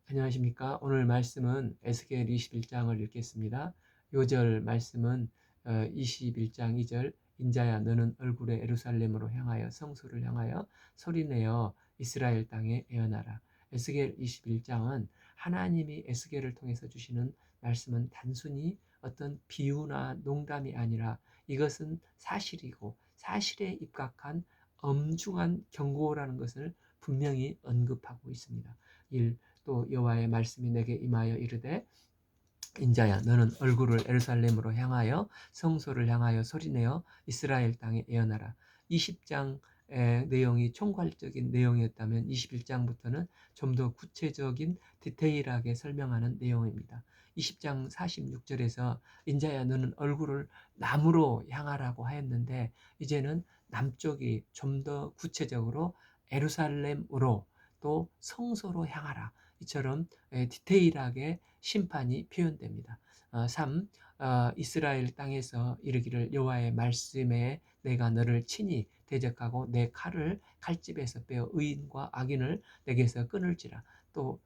안녕하십니까. 오늘 말씀은 에스겔 21장을 읽겠습니다. 요절 말씀은 21장 2절 인자야 너는 얼굴에 예루살렘으로 향하여 성소를 향하여 소리내어 이스라엘 땅에 예언하라. 에스겔 21장은 하나님이 에스겔을 통해서 주시는 말씀은 단순히 어떤 비유나 농담이 아니라 이것은 사실이고 사실에 입각한 엄중한 경고라는 것을 분명히 언급하고 있습니다. 또 여호와의 말씀이 내게 임하여 이르되 인자야 너는 얼굴을 예루살렘으로 향하여 성소를 향하여 소리내어 이스라엘 땅에 예언하라. 20장의 내용이 총괄적인 내용이었다면 21장부터는 좀 더 구체적인 디테일하게 설명하는 내용입니다. 20장 46절에서 인자야 너는 얼굴을 남으로 향하라고 하였는데 이제는 남쪽이 좀 더 구체적으로 예루살렘으로 또 성소로 향하라. 이처럼 디테일하게 심판이 표현됩니다. 3. 이스라엘 땅에서 이르기를 여호와의 말씀에 내가 너를 친히 대적하고 내 칼을 칼집에서 빼어 의인과 악인을 내게서 끊을지라. 또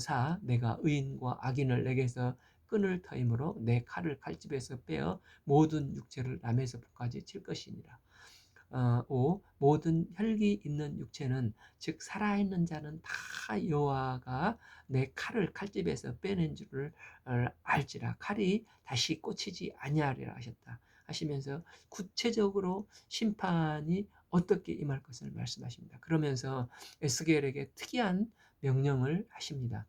4. 내가 의인과 악인을 내게서 끊을 터이므로 내 칼을 칼집에서 빼어 모든 육체를 남에서 북까지 칠 것이니라. 5. 모든 혈기 있는 육체는 즉 살아있는 자는 다 여호와가 내 칼을 칼집에서 빼낸 줄을 알지라. 칼이 다시 꽂히지 아니하리라 하셨다 하시면서 구체적으로 심판이 어떻게 임할 것을 말씀하십니다. 그러면서 에스겔에게 특이한 명령을 하십니다.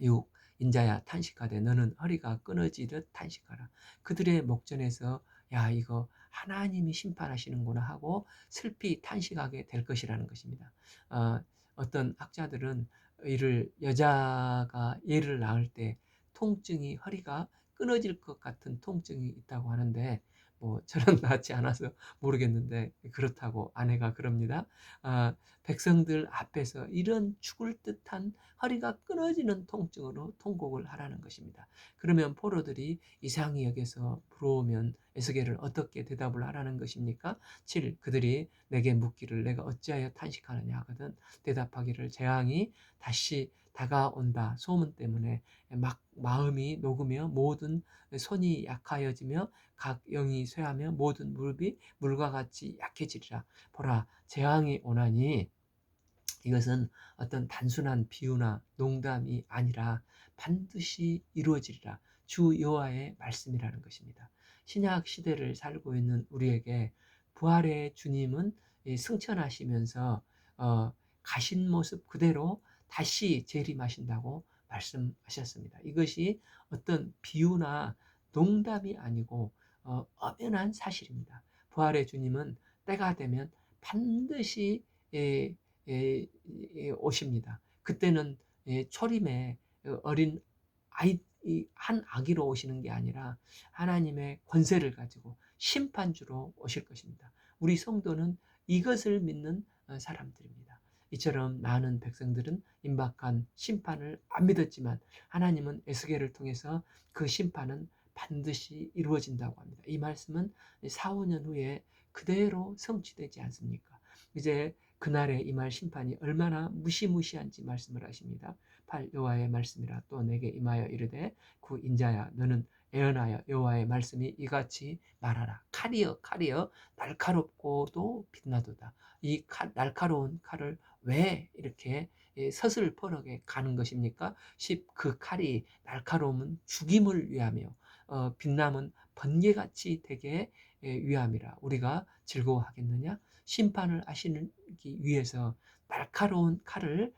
6. 인자야 탄식하되 너는 허리가 끊어지듯 탄식하라. 그들의 목전에서 야 이거 하나님이 심판하시는구나 하고 슬피 탄식하게 될 것이라는 것입니다. 어떤 학자들은 이를 여자가 애를 낳을 때 통증이 허리가 끊어질 것 같은 통증이 있다고 하는데 저는 낳지 않아서 모르겠는데 그렇다고 아내가 그럽니다. 백성들 앞에서 이런 죽을 듯한 허리가 끊어지는 통증으로 통곡을 하라는 것입니다. 그러면 포로들이 이상히 여겨서 물어오면 에스겔을 어떻게 대답을 하라는 것입니까? 7. 그들이 내게 묻기를 내가 어찌하여 탄식하느냐 하거든 대답하기를 재앙이 다시 다가온다. 소문 때문에 막 마음이 녹으며 모든 손이 약하여지며 각 영이 쇠하며 모든 무릎이 물과 같이 약해지리라. 보라 재앙이 오나니 이것은 어떤 단순한 비유나 농담이 아니라 반드시 이루어지리라. 주 여호와의 말씀이라는 것입니다. 신약 시대를 살고 있는 우리에게 부활의 주님은 승천하시면서 가신 모습 그대로 다시 재림하신다고 말씀하셨습니다. 이것이 어떤 비유나 농담이 아니고 엄연한 사실입니다. 부활의 주님은 때가 되면 반드시 오십니다. 그때는 초림에 어린 아이 한 아기로 오시는 게 아니라 하나님의 권세를 가지고 심판주로 오실 것입니다. 우리 성도는 이것을 믿는 사람들입니다. 이처럼 많은 백성들은 임박한 심판을 안 믿었지만 하나님은 에스겔을 통해서 그 심판은 반드시 이루어진다고 합니다. 이 말씀은 4, 5년 후에 그대로 성취되지 않습니까? 이제 그날에 임할 심판이 얼마나 무시무시한지 말씀을 하십니다. 8. 여호와의 말씀이라 또 내게 임하여 이르되 구 인자야 너는 예언하여 여호와의 말씀이 이같이 말하라. 칼이여 날카롭고도 빛나도다. 이 날카로운 칼을 왜 이렇게 서슬퍼르게 가는 것입니까? 10. 그 칼이 날카로움은 죽임을 위하며 빛남은 번개같이 되게 위함이라. 우리가 즐거워하겠느냐? 심판을 하시기 위해서 날카로운 칼을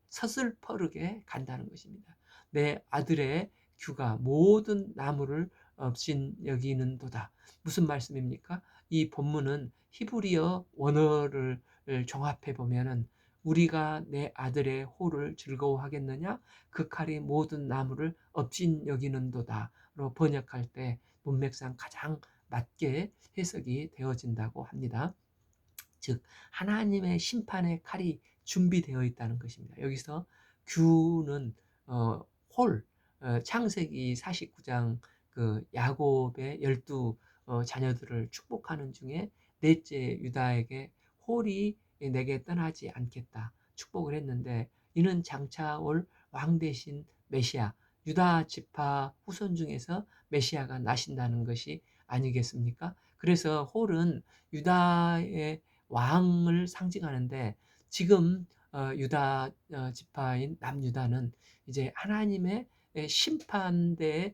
서슬퍼르게 간다는 것입니다. 내 아들의 규가 모든 나무를 없인 여기는도다. 무슨 말씀입니까? 이 본문은 히브리어 원어를 종합해 보면은 우리가 내 아들의 호를 즐거워하겠느냐? 그 칼이 모든 나무를 업신 여기는도다로 번역할 때 문맥상 가장 맞게 해석이 되어진다고 합니다. 즉 하나님의 심판의 칼이 준비되어 있다는 것입니다. 여기서 규는 홀 창세기 49장 그 야곱의 12 자녀들을 축복하는 중에 넷째 유다에게 홀이 내게 떠나지 않겠다 축복을 했는데 이는 장차 올 왕 대신 메시아, 유다 지파 후손 중에서 메시아가 나신다는 것이 아니겠습니까? 그래서 홀은 유다의 왕을 상징하는데, 지금 유다 지파인 남유다는 이제 하나님의 심판대에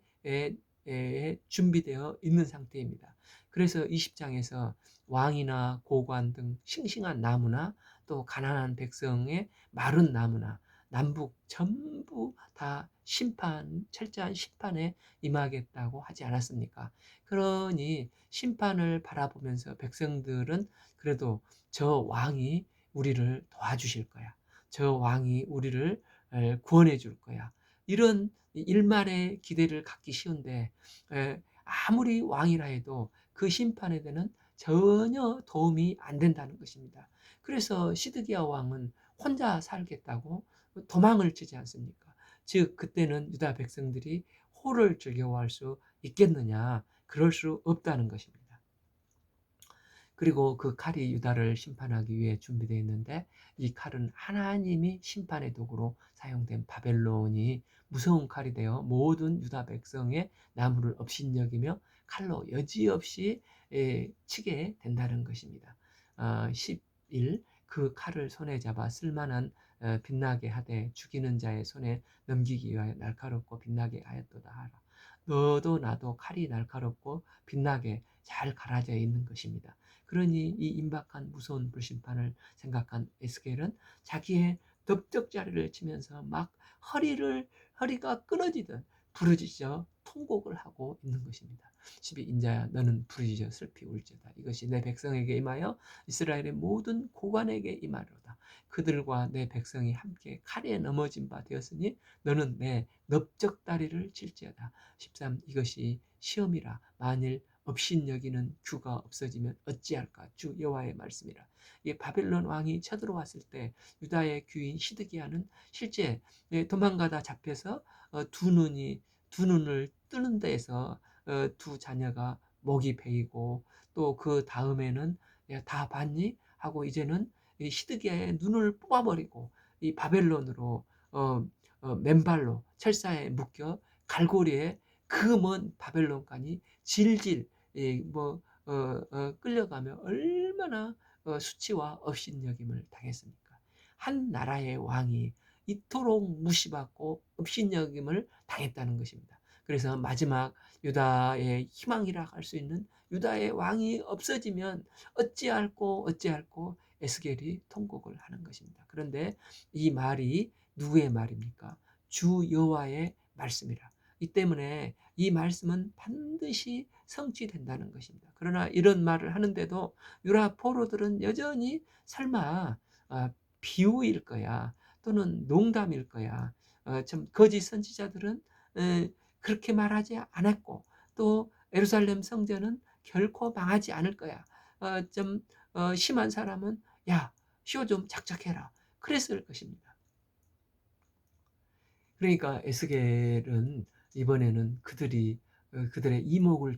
준비되어 있는 상태입니다. 그래서 20장에서 왕이나 고관 등 싱싱한 나무나 또 가난한 백성의 마른 나무나 남북 전부 다 철저한 심판에 임하겠다고 하지 않았습니까? 그러니 심판을 바라보면서 백성들은 그래도 저 왕이 우리를 도와주실 거야. 저 왕이 우리를 구원해 줄 거야. 이런 일말의 기대를 갖기 쉬운데, 아무리 왕이라 해도 그 심판에 대는 전혀 도움이 안 된다는 것입니다. 그래서 시드기야 왕은 혼자 살겠다고 도망을 치지 않습니까? 즉 그때는 유다 백성들이 호를 즐거워할 수 있겠느냐? 그럴 수 없다는 것입니다. 그리고 그 칼이 유다를 심판하기 위해 준비되어 있는데, 이 칼은 하나님이 심판의 도구로 사용된 바벨론이 무서운 칼이 되어 모든 유다 백성의 나무를 업신여기며 칼로 여지없이 치게 된다는 것입니다. 11. 그 칼을 손에 잡아 쓸만한 빛나게 하되 죽이는 자의 손에 넘기기 위하여 날카롭고 빛나게 하였도다 하라. 너도 나도 칼이 날카롭고 빛나게 잘 갈아져 있는 것입니다. 그러니 이 임박한 무서운 불심판을 생각한 에스겔은 자기의 넓적자리를 치면서 막 허리가 끊어지듯 부르짖어 통곡을 하고 있는 것입니다. 12. 인자야 너는 부르짖어 슬피 울지어다. 이것이 내 백성에게 임하여 이스라엘의 모든 고관에게 임하리로다. 그들과 내 백성이 함께 칼에 넘어진 바 되었으니 너는 내 넓적다리를 칠지어다. 13. 이것이 시험이라. 만일 업신여기는 규가 없어지면 어찌할까? 주 여호와의 말씀이라. 이 바벨론 왕이 쳐들어왔을 때 유다의 귀인 시드기야는 실제 도망가다 잡혀서 두 눈을 뜨는 데에서 두 자녀가 목이 베이고, 또 그 다음에는 야, 다 봤니? 하고 이제는 이 시드기야의 눈을 뽑아버리고 이 바벨론으로 맨발로 철사에 묶여 갈고리에 그 먼 바벨론까지 질질 끌려가며 얼마나 수치와 업신여김을 당했습니까? 한 나라의 왕이 이토록 무시받고 업신여김을 당했다는 것입니다. 그래서 마지막 유다의 희망이라 할 수 있는 유다의 왕이 없어지면 어찌할꼬 에스겔이 통곡을 하는 것입니다. 그런데 이 말이 누구의 말입니까? 주 여호와의 말씀이라. 이 때문에 이 말씀은 반드시 성취된다는 것입니다. 그러나 이런 말을 하는데도 유다 포로들은 여전히 설마 비유일 거야, 또는 농담일 거야, 좀 거짓 선지자들은 그렇게 말하지 않았고, 또 예루살렘 성전은 결코 망하지 않을 거야, 좀 심한 사람은 야, 쇼 좀 작작해라, 그랬을 것입니다. 그러니까 에스겔은 이번에는 그들의 이목을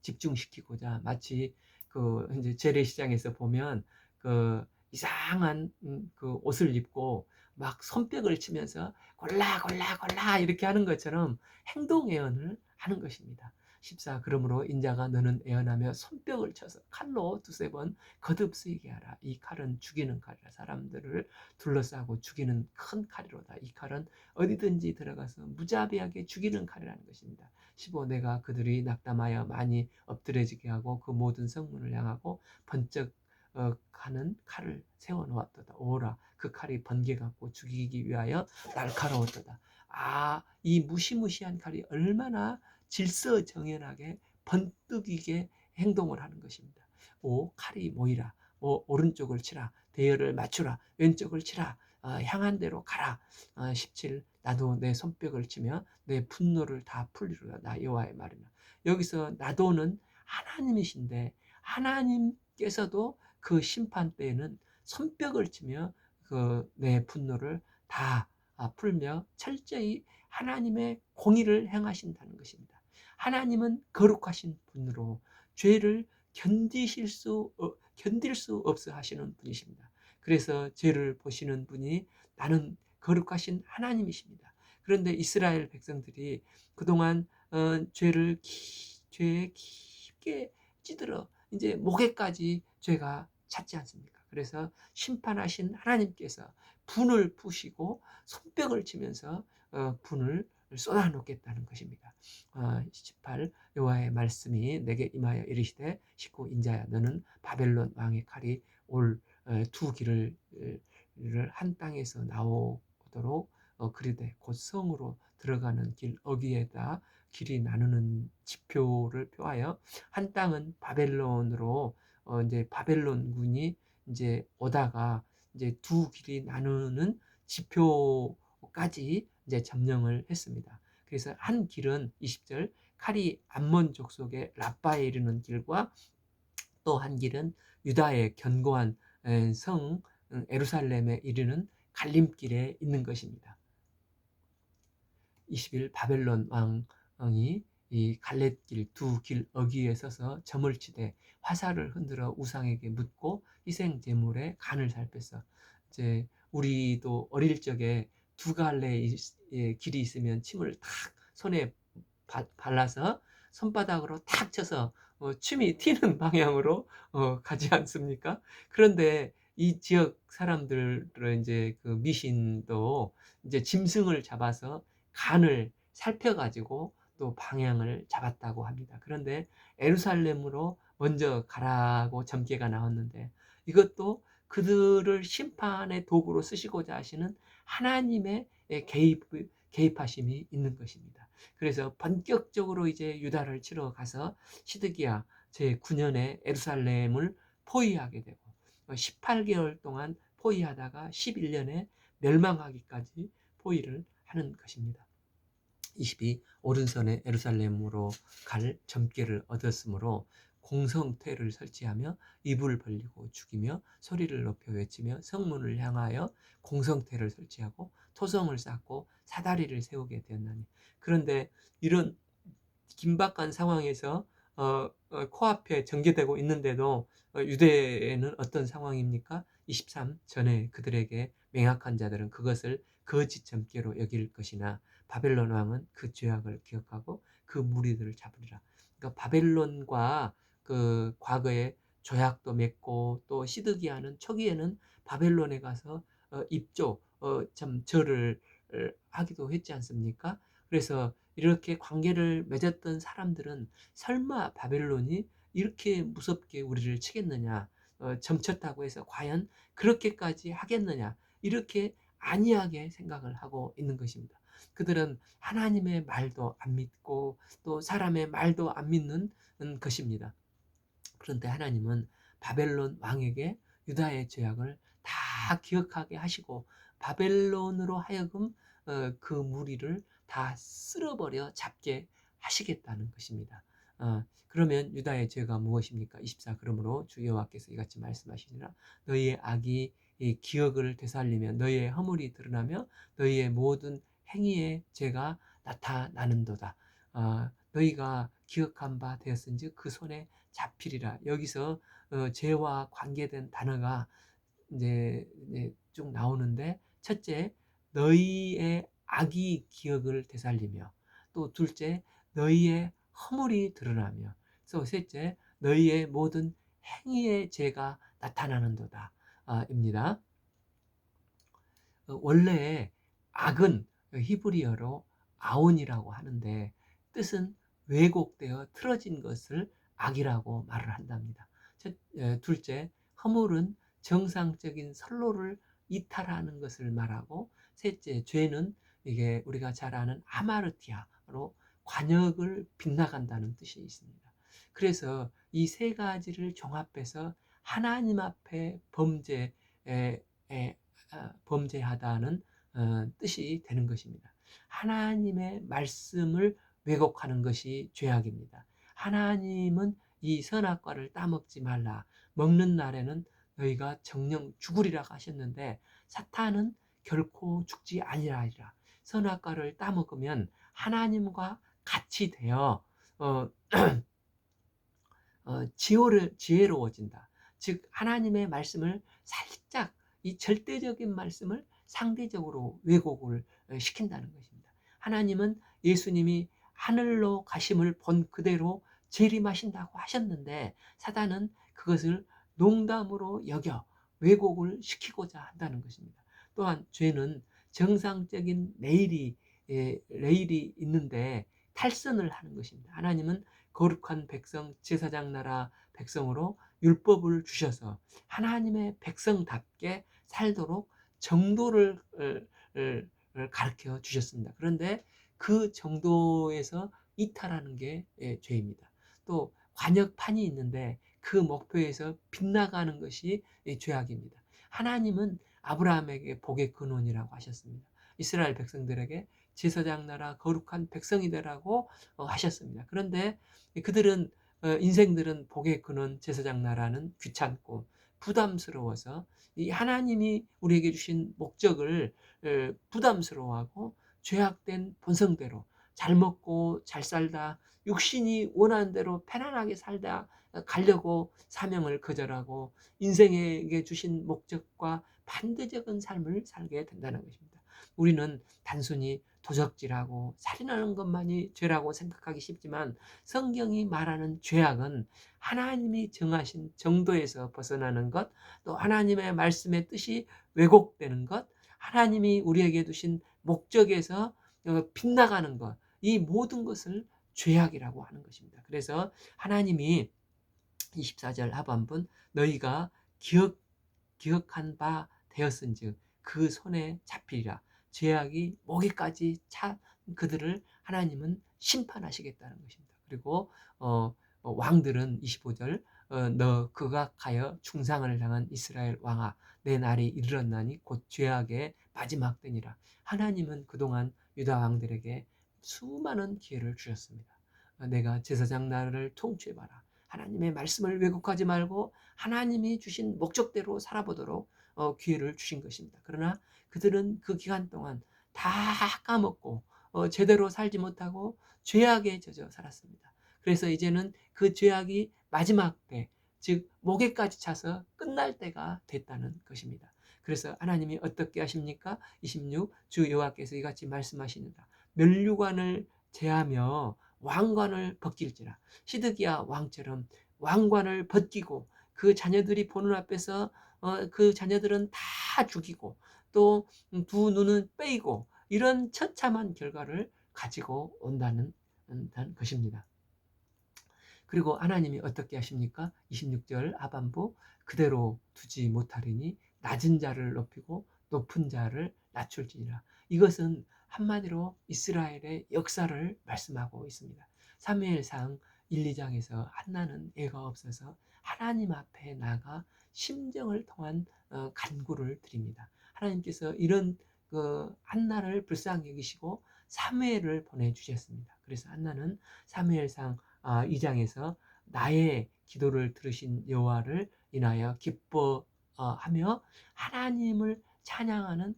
집중시키고자, 마치 그 이제 재래시장에서 보면 그 이상한 그 옷을 입고 막 손뼉을 치면서 골라 이렇게 하는 것처럼 행동 예언을 하는 것입니다. 14. 그러므로 인자가 너는 예언하며 손뼉을 쳐서 칼로 두세 번 거듭 쓰이게 하라. 이 칼은 죽이는 칼이라. 사람들을 둘러싸고 죽이는 큰 칼이로다. 이 칼은 어디든지 들어가서 무자비하게 죽이는 칼이라는 것입니다. 15. 내가 그들이 낙담하여 많이 엎드려지게 하고 그 모든 성문을 향하고 번쩍 가는 칼을 세워놓았도다. 오라, 그 칼이 번개 같고 죽이기 위하여 날카로웠도다. 이 무시무시한 칼이 얼마나 질서정연하게 번뜩이게 행동을 하는 것입니다. 5. 칼이 모이라. 오른쪽을 치라. 대열을 맞추라. 왼쪽을 치라. 향한 대로 가라. 17. 나도 내 손뼉을 치며 내 분노를 다 풀리로다. 나 여호와의 말이나. 여기서 나도는 하나님이신데, 하나님께서도 그 심판 때에는 손뼉을 치며 그 내 분노를 다 풀며 철저히 하나님의 공의를 행하신다는 것입니다. 하나님은 거룩하신 분으로 죄를 견딜 수 없어 하시는 분이십니다. 그래서 죄를 보시는 분이 나는 거룩하신 하나님이십니다. 그런데 이스라엘 백성들이 그동안 죄에 깊게 찌들어 이제 목에까지 죄가 찼지 않습니까? 그래서 심판하신 하나님께서 분을 푸시고 손뼉을 치면서 분을 쏟아놓겠다는 것입니다. 18 여호와의 말씀이 내게 임하여 이르시되 십구 인자야 너는 바벨론 왕의 칼이 올 두 길을 한 땅에서 나오도록 그리되 곧 성으로 들어가는 길 어귀에다 길이 나누는 지표를 표하여 한 땅은 바벨론으로 이제 바벨론군이 이제 오다가 이제 두 길이 나누는 지표까지 이제 점령을 했습니다. 그래서 한 길은 20절 칼이 암몬 족속의 라빠에 이르는 길과 또 한 길은 유다의 견고한 성 에루살렘에 이르는 갈림길에 있는 것입니다. 20일 바벨론 왕이 이 갈렛길 두 길 어귀에 서서 점을 치되 화살을 흔들어 우상에게 묻고 희생 제물에 간을 살폈어. 이제 우리도 어릴 적에 두 갈래의 길이 있으면 침을 탁 손에 발라서 손바닥으로 탁 쳐서 침이 튀는 방향으로 가지 않습니까? 그런데 이 지역 사람들의 이제 그 미신도 이제 짐승을 잡아서 간을 살펴가지고 또 방향을 잡았다고 합니다. 그런데 에루살렘으로 먼저 가라고 점괘가 나왔는데 이것도 그들을 심판의 도구로 쓰시고자 하시는 하나님의 개입하심이 있는 것입니다. 그래서 본격적으로 이제 유다를 치러 가서 시드기야 제9년에 에루살렘을 포위하게 되고 18개월 동안 포위하다가 11년에 멸망하기까지 포위를 하는 것입니다. 22 오른손에 에루살렘으로 갈 점괘를 얻었으므로 공성퇴를 설치하며 이불을 벌리고 죽이며 소리를 높여 외치며 성문을 향하여 공성퇴를 설치하고 토성을 쌓고 사다리를 세우게 되었나니. 그런데 이런 긴박한 상황에서 코앞에 전개되고 있는데도 유대에는 어떤 상황입니까? 23 전에 그들에게 맹악한 자들은 그것을 거짓 점괘로 여길 것이나 바벨론 왕은 그 죄악을 기억하고 그 무리들을 잡으리라. 그러니까 바벨론과 그 과거에 조약도 맺고 또 시드기야는 초기에는 바벨론에 가서 입조 참 절을 하기도 했지 않습니까? 그래서 이렇게 관계를 맺었던 사람들은 설마 바벨론이 이렇게 무섭게 우리를 치겠느냐, 점쳤다고 해서 과연 그렇게까지 하겠느냐, 이렇게 안이하게 생각을 하고 있는 것입니다. 그들은 하나님의 말도 안 믿고 또 사람의 말도 안 믿는 것입니다. 그런데 하나님은 바벨론 왕에게 유다의 죄악을 다 기억하게 하시고 바벨론으로 하여금 그 무리를 다 쓸어버려 잡게 하시겠다는 것입니다. 그러면 유다의 죄가 무엇입니까? 24 그러므로 주 여호와께서 이같이 말씀하시니라 너희의 악이 기억을 되살리며 너희의 허물이 드러나며 너희의 모든 행위의 죄가 나타나는도다. 너희가 기억한 바 되었은즉 그 손에 잡히리라. 여기서 죄와 관계된 단어가 이제 쭉 나오는데 첫째 너희의 악이 기억을 되살리며 또 둘째 너희의 허물이 드러나며 또 셋째 너희의 모든 행위의 죄가 나타나는도다 입니다. 원래 악은 히브리어로 아온이라고 하는데 뜻은 왜곡되어 틀어진 것을 악이라고 말을 한답니다. 둘째, 허물은 정상적인 선로를 이탈하는 것을 말하고 셋째, 죄는 이게 우리가 잘 아는 하마르티아로 관역을 빗나간다는 뜻이 있습니다. 그래서 이 세 가지를 종합해서 하나님 앞에 범죄하다는 뜻이 되는 것입니다. 하나님의 말씀을 왜곡하는 것이 죄악입니다. 하나님은 이 선악과를 따먹지 말라. 먹는 날에는 너희가 정령 죽으리라 하셨는데 사탄은 결코 죽지 아니하리라. 선악과를 따먹으면 하나님과 같이 되어 지혜로워진다. 즉 하나님의 말씀을 살짝 이 절대적인 말씀을 상대적으로 왜곡을 시킨다는 것입니다. 하나님은 예수님이 하늘로 가심을 본 그대로 재림하신다고 하셨는데 사단은 그것을 농담으로 여겨 왜곡을 시키고자 한다는 것입니다. 또한 죄는 정상적인 레일이 있는데 탈선을 하는 것입니다. 하나님은 거룩한 백성, 제사장 나라 백성으로 율법을 주셔서 하나님의 백성답게 살도록 정도를 가르쳐 주셨습니다. 그런데 그 정도에서 이탈하는 게 죄입니다. 또 관역판이 있는데 그 목표에서 빗나가는 것이 죄악입니다. 하나님은 아브라함에게 복의 근원이라고 하셨습니다. 이스라엘 백성들에게 제사장 나라 거룩한 백성이 되라고 하셨습니다. 그런데 그들은 인생들은 복의 근원 제사장 나라는 귀찮고 부담스러워서 이 하나님이 우리에게 주신 목적을 부담스러워하고 죄악된 본성대로 잘 먹고 잘 살다 육신이 원하는 대로 편안하게 살다 가려고 사명을 거절하고 인생에게 주신 목적과 반대적인 삶을 살게 된다는 것입니다. 우리는 단순히 도적질하고 살인하는 것만이 죄라고 생각하기 쉽지만 성경이 말하는 죄악은 하나님이 정하신 정도에서 벗어나는 것, 또 하나님의 말씀의 뜻이 왜곡되는 것, 하나님이 우리에게 두신 목적에서 빗나가는 것, 이 모든 것을 죄악이라고 하는 것입니다. 그래서 하나님이 24절 하반분 너희가 기억한 바 되었은즉 그 손에 잡히리라. 죄악이 목에까지 차 그들을 하나님은 심판하시겠다는 것입니다. 그리고 왕들은 25절 너 극악하여 충상을 당한 이스라엘 왕아 내 날이 이르렀나니 곧 죄악의 마지막 때니라. 하나님은 그동안 유다 왕들에게 수많은 기회를 주셨습니다. 내가 제사장 나라를 통치해봐라. 하나님의 말씀을 왜곡하지 말고 하나님이 주신 목적대로 살아보도록 기회를 주신 것입니다. 그러나 그들은 그 기간 동안 다 까먹고 제대로 살지 못하고 죄악에 젖어 살았습니다. 그래서 이제는 그 죄악이 마지막 때, 즉 목에까지 차서 끝날 때가 됐다는 것입니다. 그래서 하나님이 어떻게 하십니까? 26, 주 여호와께서 이같이 말씀하시느라 면류관을 제하며 왕관을 벗길지라. 시드기야 왕처럼 왕관을 벗기고 그 자녀들이 보는 앞에서 그 자녀들은 다 죽이고 또 두 눈은 빼이고 이런 처참한 결과를 가지고 온다는 것입니다. 그리고 하나님이 어떻게 하십니까? 26절 하반부 그대로 두지 못하리니 낮은 자를 높이고 높은 자를 낮출지니라. 이것은 한마디로 이스라엘의 역사를 말씀하고 있습니다. 사무엘상 1, 2장에서 한나는 애가 없어서 하나님 앞에 나가 심정을 통한 간구를 드립니다. 하나님께서 이런 그 한나를 불쌍히 여기시고 사무엘을 보내주셨습니다. 그래서 한나는 사무엘상 2장에서 나의 기도를 들으신 여호와를 인하여 기뻐하며 하나님을 찬양하는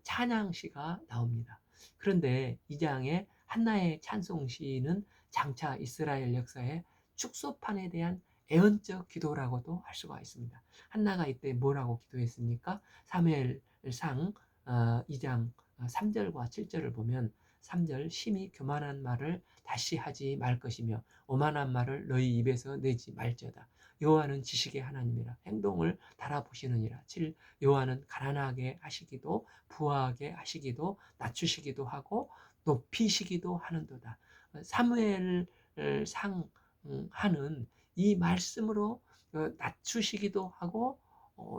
찬양시가 나옵니다. 그런데 2장의 한나의 찬송시는 장차 이스라엘 역사의 축소판에 대한 애언적 기도라고도 할 수가 있습니다. 한나가 이때 뭐라고 기도했습니까? 사무엘상 2장 3절과 7절을 보면 3절 심히 교만한 말을 다시 하지 말 것이며 오만한 말을 너희 입에서 내지 말지어다. 여호와는 지식의 하나님이라 행동을 달아보시느니라. 7. 여호와는 가난하게 하시기도 부하게 하시기도 낮추시기도 하고 높이시기도 하는도다. 사무엘상 하는 이 말씀으로 낮추시기도 하고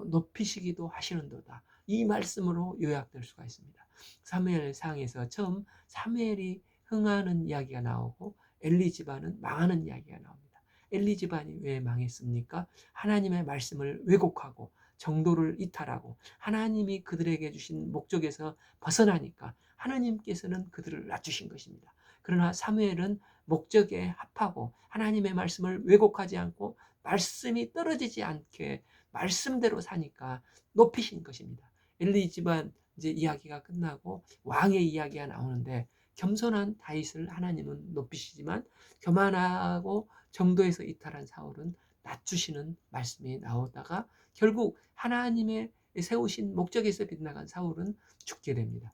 높이시기도 하시는도다. 이 말씀으로 요약될 수가 있습니다. 사무엘상에서 처음 사무엘이 흥하는 이야기가 나오고 엘리 집안은 망하는 이야기가 나옵니다. 엘리 집안이 왜 망했습니까? 하나님의 말씀을 왜곡하고 정도를 이탈하고 하나님이 그들에게 주신 목적에서 벗어나니까 하나님께서는 그들을 낮추신 것입니다. 그러나 사무엘은 목적에 합하고 하나님의 말씀을 왜곡하지 않고 말씀이 떨어지지 않게 말씀대로 사니까 높이신 것입니다. 엘리 집안 이제 이야기가 끝나고 왕의 이야기가 나오는데 겸손한 다윗을 하나님은 높이시지만 교만하고 정도에서 이탈한 사울은 낮추시는 말씀이 나오다가 결국 하나님의 세우신 목적에서 빗나간 사울은 죽게 됩니다.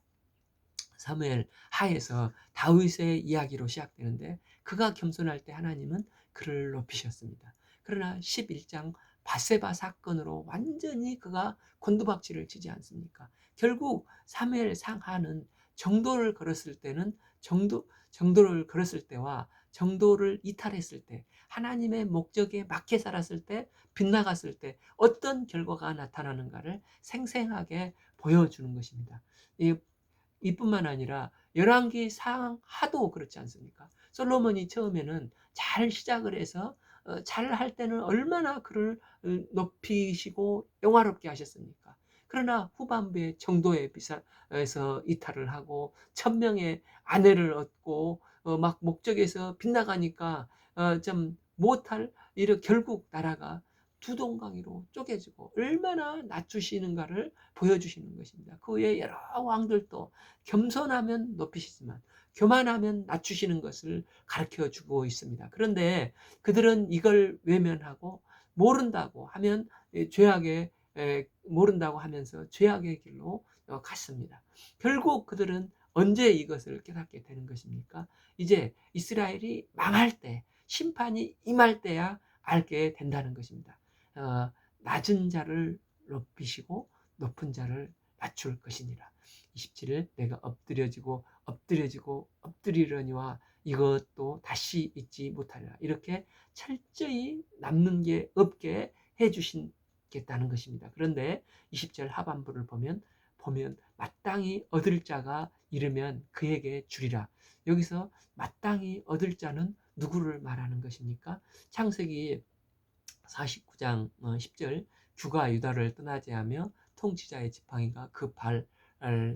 사무엘 하에서 다윗의 이야기로 시작되는데 그가 겸손할 때 하나님은 그를 높이셨습니다. 그러나 11장 바세바 사건으로 완전히 그가 곤두박질을 치지 않습니까? 결국 사무엘 상하는 정도를 걸었을 때는 정도를 걸었을 때와 정도를 이탈했을 때, 하나님의 목적에 맞게 살았을 때, 빗나갔을 때 어떤 결과가 나타나는가를 생생하게 보여주는 것입니다. 이뿐만 아니라 열왕기 상하도 그렇지 않습니까? 솔로몬이 처음에는 잘 시작을 해서 잘 할 때는 얼마나 그를 높이시고 영화롭게 하셨습니까? 그러나 후반부에 정도에 비사에서 이탈을 하고 1000명의 아내를 얻고 막 목적에서 빗나가니까 좀 못할 이런 결국 나라가 두 동강이로 쪼개지고 얼마나 낮추시는가를 보여주시는 것입니다. 그 외에 여러 왕들도 겸손하면 높이시지만 교만하면 낮추시는 것을 가르쳐 주고 있습니다. 그런데 그들은 이걸 외면하고 모른다고 하면 죄악의 모른다고 하면서 죄악의 길로 갔습니다. 결국 그들은 언제 이것을 깨닫게 되는 것입니까? 이제 이스라엘이 망할 때, 심판이 임할 때야 알게 된다는 것입니다. 낮은 자를 높이시고 높은 자를 낮출 것이니라. 27일 내가 엎드려지고 엎드리려니와 이것도 다시 잊지 못하리라. 이렇게 철저히 남는 게 없게 해주시겠다는 것입니다. 그런데 20절 하반부를 보면 마땅히 얻을 자가 이르면 그에게 주리라. 여기서 마땅히 얻을 자는 누구를 말하는 것입니까? 창세기 49장 10절 주가 유다를 떠나지 하며 통치자의 지팡이가 그 발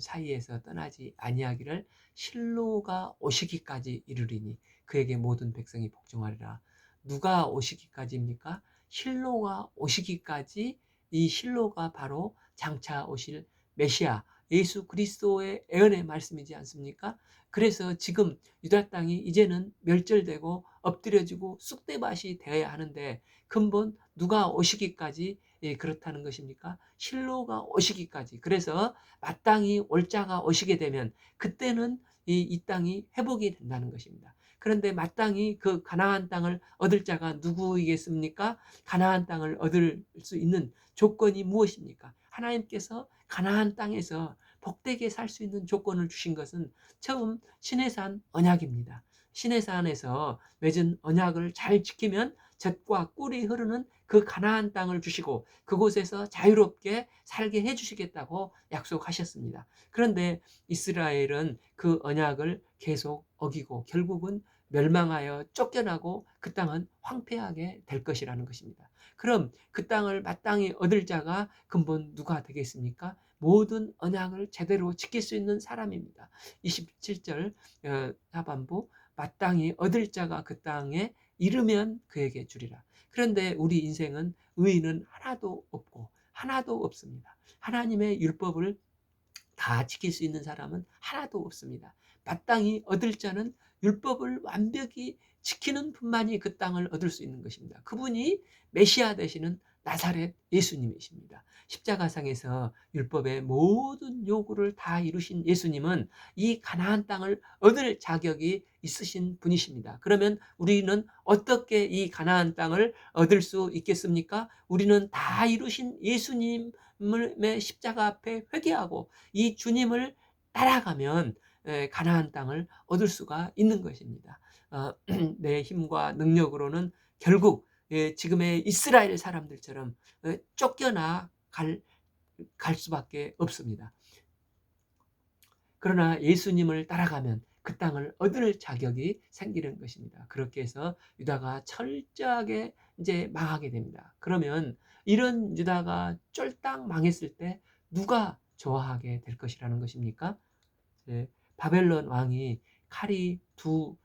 사이에서 떠나지 아니하기를 실로가 오시기까지 이르리니 그에게 모든 백성이 복종하리라. 누가 오시기까지입니까? 실로가 오시기까지. 이 실로가 바로 장차 오실 메시아 예수 그리스도의 예언의 말씀이지 않습니까? 그래서 지금 유다 땅이 이제는 멸절되고 엎드려지고 쑥대밭이 되어야 하는데 근본 누가 오시기까지 그렇다는 것입니까? 실로가 오시기까지. 그래서 마땅히 올 자가 오시게 되면 그때는 이 땅이 회복이 된다는 것입니다. 그런데 마땅히 그 가나안 땅을 얻을 자가 누구이겠습니까? 가나안 땅을 얻을 수 있는 조건이 무엇입니까? 하나님께서 가나안 땅에서 복되게 살 수 있는 조건을 주신 것은 처음 시내산 언약입니다. 시내산에서 맺은 언약을 잘 지키면 젖과 꿀이 흐르는 그 가나안 땅을 주시고 그곳에서 자유롭게 살게 해주시겠다고 약속하셨습니다. 그런데 이스라엘은 그 언약을 계속 어기고 결국은 멸망하여 쫓겨나고 그 땅은 황폐하게 될 것이라는 것입니다. 그럼 그 땅을 마땅히 얻을 자가 근본 누가 되겠습니까? 모든 언약을 제대로 지킬 수 있는 사람입니다. 27절 하반부 마땅히 얻을 자가 그 땅에 이르면 그에게 주리라. 그런데 우리 인생은 의인은 하나도 없고 하나도 없습니다. 하나님의 율법을 다 지킬 수 있는 사람은 하나도 없습니다. 마땅히 얻을 자는 율법을 완벽히 지키는 분만이 그 땅을 얻을 수 있는 것입니다. 그분이 메시아 되시는 나사렛 예수님이십니다. 십자가상에서 율법의 모든 요구를 다 이루신 예수님은 이 가나안 땅을 얻을 자격이 있으신 분이십니다. 그러면 우리는 어떻게 이 가나안 땅을 얻을 수 있겠습니까? 우리는 다 이루신 예수님의 십자가 앞에 회개하고 이 주님을 따라가면 가나안 땅을 얻을 수가 있는 것입니다. 내 힘과 능력으로는 결국 지금의 이스라엘 사람들처럼 쫓겨나 갈 수밖에 없습니다. 그러나 예수님을 따라가면 그 땅을 얻을 자격이 생기는 것입니다. 그렇게 해서 유다가 철저하게 이제 망하게 됩니다. 그러면 이런 유다가 쫄딱 망했을 때 누가 좋아하게 될 것이라는 것입니까? 바벨론 왕이 칼이 두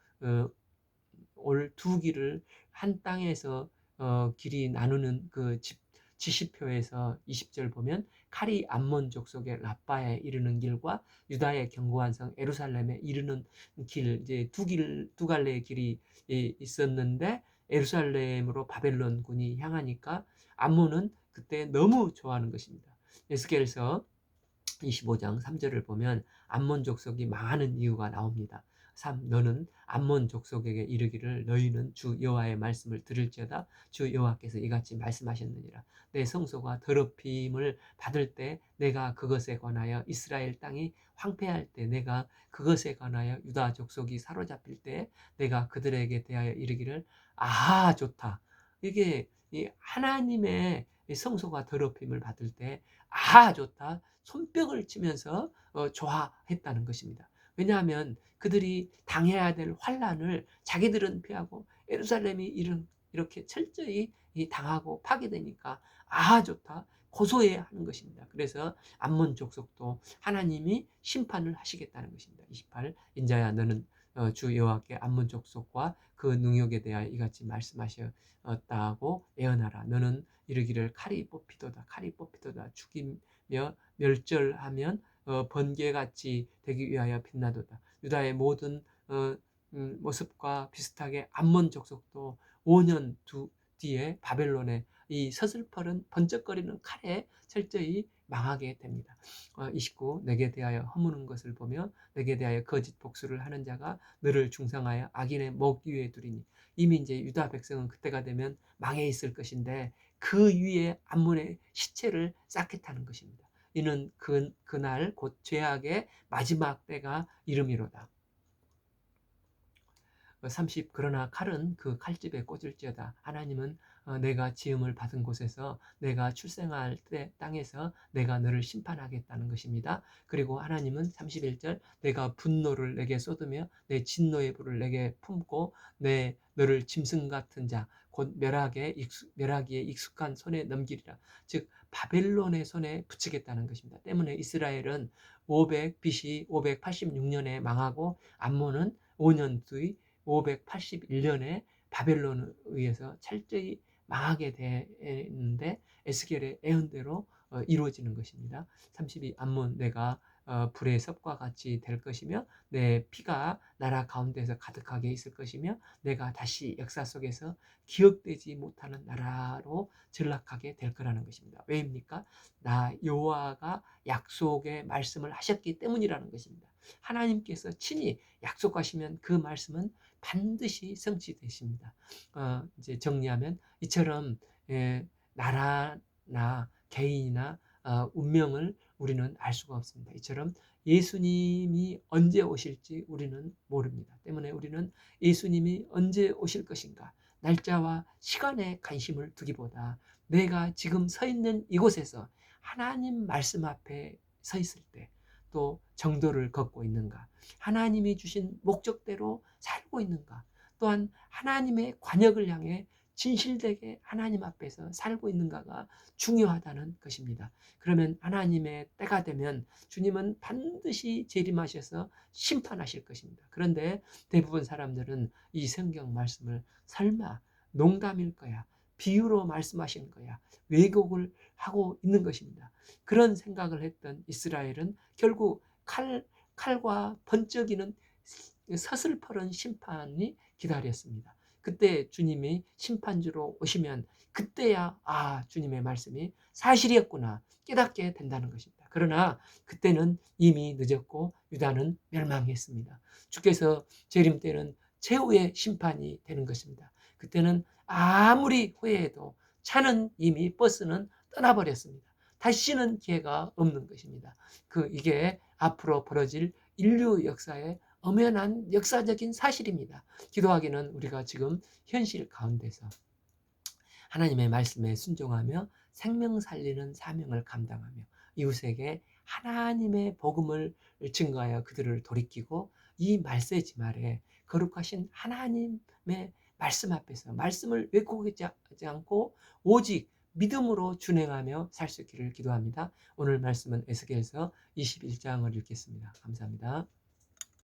길을 한 땅에서 길이 나누는 그 지시표에서 20절 보면 칼이 암몬 족속의 라빠에 이르는 길과 유다의 견고한 성 예루살렘에 이르는 길, 이제 두 갈래의 길이 있었는데 예루살렘으로 바벨론군이 향하니까 암몬은 그때 너무 좋아하는 것입니다. 에스겔서 25장 3절을 보면 암몬 족속이 망하는 이유가 나옵니다. 3. 너는 암몬 족속에게 이르기를 너희는 주 여호와의 말씀을 들을지어다 주 여호와께서 이같이 말씀하셨느니라. 내 성소가 더럽힘을 받을 때 내가 그것에 관하여 이스라엘 땅이 황폐할 때 내가 그것에 관하여 유다 족속이 사로잡힐 때 내가 그들에게 대하여 이르기를 아하 좋다. 이게 이 하나님의 성소가 더럽힘을 받을 때 아하 좋다. 손뼉을 치면서 좋아했다는 것입니다. 왜냐하면 그들이 당해야 될 환란을 자기들은 피하고 예루살렘이 이렇게 철저히 당하고 파괴되니까 아 좋다 고소해 하는 것입니다. 그래서 암몬 족속도 하나님이 심판을 하시겠다는 것입니다. 28 인자야 너는 주 여호와께 암몬 족속과 그 능욕에 대하여 이같이 말씀하셨다고 예언하라. 너는 이르기를 칼이 뽑히도다 칼이 뽑히도다 죽이며 멸절하면 번개같이 되기 위하여 빛나도다. 유다의 모든 모습과 비슷하게 암몬 족속도 5년 뒤에 바벨론의 이 서슬퍼른 번쩍거리는 칼에 철저히 망하게 됩니다. 29 내게 대하여 허무는 것을 보며 내게 대하여 거짓 복수를 하는 자가 너를 중상하여 악인의 목 위에 두리니. 이미 이제 유다 백성은 그때가 되면 망해 있을 것인데 그 위에 암몬의 시체를 쌓게 타는 것입니다. 이는 그날 곧 죄악의 마지막 때가 이름이로다. 30 그러나 칼은 그 칼집에 꽂을지어다. 하나님은 내가 지음을 받은 곳에서 내가 출생할 때 땅에서 내가 너를 심판하겠다는 것입니다. 그리고 하나님은 31절 내가 분노를 내게 쏟으며 내 진노의 불을 내게 품고 너를 짐승 같은 자 곧 멸하기에 익숙한 손에 넘기리라. 즉 바벨론의 손에 붙이겠다는 것입니다. 때문에 이스라엘은 BC 586년에 망하고 암몬은 5년 뒤 581년에 바벨론에 의해서 철저히 망하게 되는데 에스겔의 예언대로 이루어지는 것입니다. 32 암몬 내가 불의 섭과 같이 될 것이며 내 피가 나라 가운데서 가득하게 있을 것이며 내가 다시 역사 속에서 기억되지 못하는 나라로 전락하게 될 거라는 것입니다. 왜입니까? 나 여호와가 약속의 말씀을 하셨기 때문이라는 것입니다. 하나님께서 친히 약속하시면 그 말씀은 반드시 성취되십니다. 이제 정리하면 이처럼 나라나 개인이나 운명을 우리는 알 수가 없습니다. 이처럼 예수님이 언제 오실지 우리는 모릅니다. 때문에 우리는 예수님이 언제 오실 것인가 날짜와 시간에 관심을 두기보다 내가 지금 서 있는 이곳에서 하나님 말씀 앞에 서 있을 때 또 정도를 걷고 있는가 하나님이 주신 목적대로 살고 있는가 또한 하나님의 관역을 향해 진실되게 하나님 앞에서 살고 있는가가 중요하다는 것입니다. 그러면 하나님의 때가 되면 주님은 반드시 재림하셔서 심판하실 것입니다. 그런데 대부분 사람들은 이 성경 말씀을 설마 농담일 거야 비유로 말씀하시는 거야 왜곡을 하고 있는 것입니다. 그런 생각을 했던 이스라엘은 결국 칼과 번쩍이는 서슬퍼런 심판이 기다렸습니다. 그때 주님이 심판주로 오시면 그때야 주님의 말씀이 사실이었구나 깨닫게 된다는 것입니다. 그러나 그때는 이미 늦었고 유다는 멸망했습니다. 주께서 재림 때는 최후의 심판이 되는 것입니다. 그때는 아무리 후회해도 차는 이미 버스는 떠나버렸습니다. 다시는 기회가 없는 것입니다. 이게 앞으로 벌어질 인류 역사의 엄연한 역사적인 사실입니다. 기도하기는 우리가 지금 현실 가운데서 하나님의 말씀에 순종하며 생명 살리는 사명을 감당하며 이웃에게 하나님의 복음을 증거하여 그들을 돌이키고 이 말세지 말에 거룩하신 하나님의 말씀 앞에서 말씀을 왜곡하지 않고 오직 믿음으로 준행하며 살 수 있기를 기도합니다. 오늘 말씀은 에스겔서 21장을 읽겠습니다. 감사합니다.